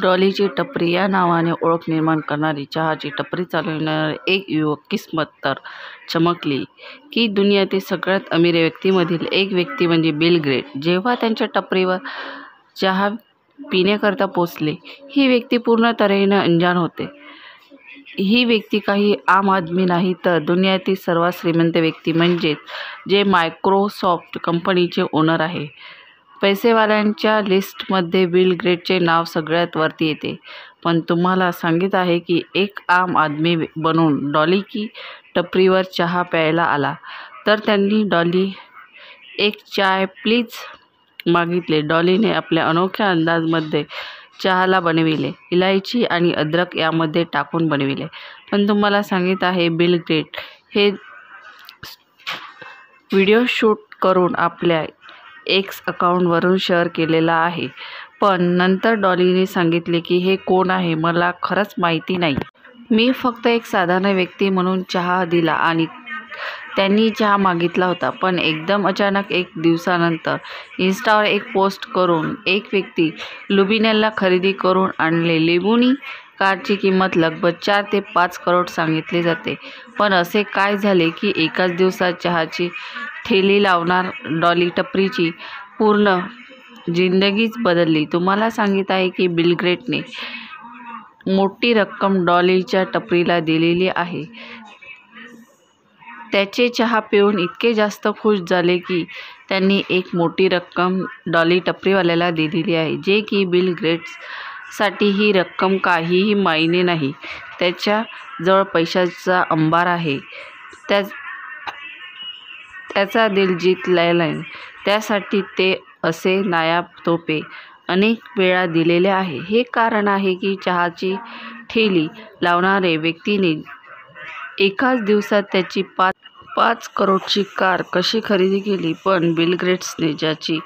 डॉलीची टपरी या नावाने ओळख निर्माण करणारी चहाची टपरी चालविणारा एक युवक किस्मत तर चमकली की दुनियातील सगळ्यात अमीर व्यक्तीमधील एक व्यक्ती म्हणजे बिल गेट्स जेव्हा त्यांच्या टपरीवर चहा पिण्याकरता पोचले, ही व्यक्ती पूर्ण तऱ्हेने अनजान होते. ही व्यक्ती काही आम आदमी नाही तर दुनियातील सर्वात श्रीमंत व्यक्ती म्हणजेच जे मायक्रोसॉफ्ट कंपनीचे ओनर आहे. पैसेवाल्यांच्या लिस्टमध्ये बिल गेट्सचे नाव सगळ्यात वरती येते. पण तुम्हाला सांगित आहे की एक आम आदमी बनून डॉली की टपरीवर चहा प्यायला आला तर त्यांनी डॉली एक चाय प्लीज मागितले. डॉलीने आपल्या अनोख्या अंदाजामध्ये चहाला बनविले, इलायची आणि अद्रक यामध्ये टाकून बनविले. पण तुम्हाला सांगित आहे बिल गेट्स हे व्हिडिओ शूट करून आपल्या एक्स अकाउंटवरून शेअर केलेला आहे. पण नंतर डॉलीने सांगितले की हे कोण आहे मला खरंच माहिती नाही. मी फक्त एक साधारण व्यक्ती म्हणून चहा दिला आणि त्यांनी चहा मागितला होता. पण एकदम अचानक एक दिवसानंतर इन्स्टावर एक पोस्ट करून एक व्यक्ती लुबिनेला खरेदी करून आणले. लेम्बोर्गिनी कारची किंमत लगभग 4 ते 5 करोड सांगितली जाते. पण असे काय झाले की एकाच दिवसात चहाची ठेली लावणार डॉली टपरीची पूर्ण जिंदगीच बदलली. तुम्हाला सांगित आहे की बिल गेट्सने मोठी रक्कम डॉलीच्या टपरीला दिलेली आहे. त्याचे चहा पिऊन इतके जास्त खुश झाले की त्यांनी एक मोठी रक्कम डॉली टपरीवाल्याला दिलेली आहे, जे की बिल गेट्ससाठी ही रक्कम काहीही मायने नाही. त्याच्या जवळ पैशाचा अंबार आहे. त्याचा दिल जिंकलाय. त्यासाठी ते असे नायाब तोफे अनेक वेळा दिलेले आहे. हे कारण आहे की चहाची ठेली लावणाऱ्या व्यक्तीने एकाच दिवसात त्याची 5 करोडची कार कशी खरेदी केली. पण बिल गेट्सने ज्याची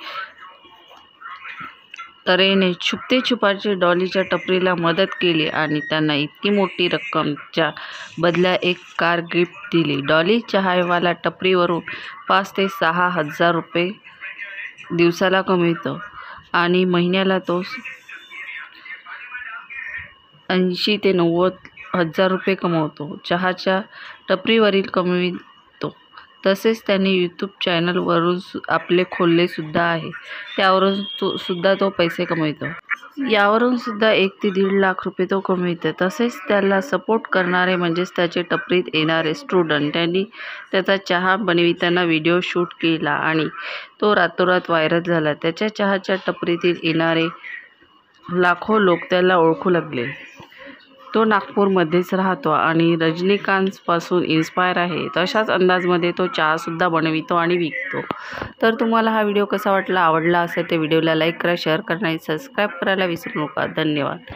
तऱ्हेने छुपते डॉलीच्या टपरीला मदत केली आणि त्यांना इतकी मोठी रक्कमच्या बदल्यात एक कार गिफ्ट दिली. डॉली चहावाला टपरीवरून 5 ते 6 हजार रुपये दिवसाला कमवितो आणि महिन्याला तो 80 ते 90 हजार रुपये कमवतो. चहाच्या टपरीवरील कमवितो. तसेच त्याने यूट्यूब चॅनलवरून आपले खोलले सुद्धा आहे. त्यावरून सुद्धा तो पैसे कमवितो. यावरून सुद्धा 1 ते 1.5 लाख रुपये तो कमवितो. तसेच त्याला सपोर्ट करणारे म्हणजेच त्याचे टपरीत येणारे स्टुडंट. त्यांनी त्याचा चहा बनविताना व्हिडिओ शूट केला आणि तो रातोरात व्हायरल झाला. त्याच्या चहाच्या टपरीतील येणारे लाखो लोक त्याला ओळखू लागले. तो नागपूरमध्येच राहतो आणि रजनीकांतपासून इन्स्पायर आहे. तशाच अंदाजामध्ये तो चहासुद्धा बनवितो आणि विकतो. तर तुम्हाला हा व्हिडिओ कसा वाटला? आवडला असेल तर व्हिडिओला लाईक करा, शेअर करा आणि सबस्क्राईब करायला विसरू नका. धन्यवाद.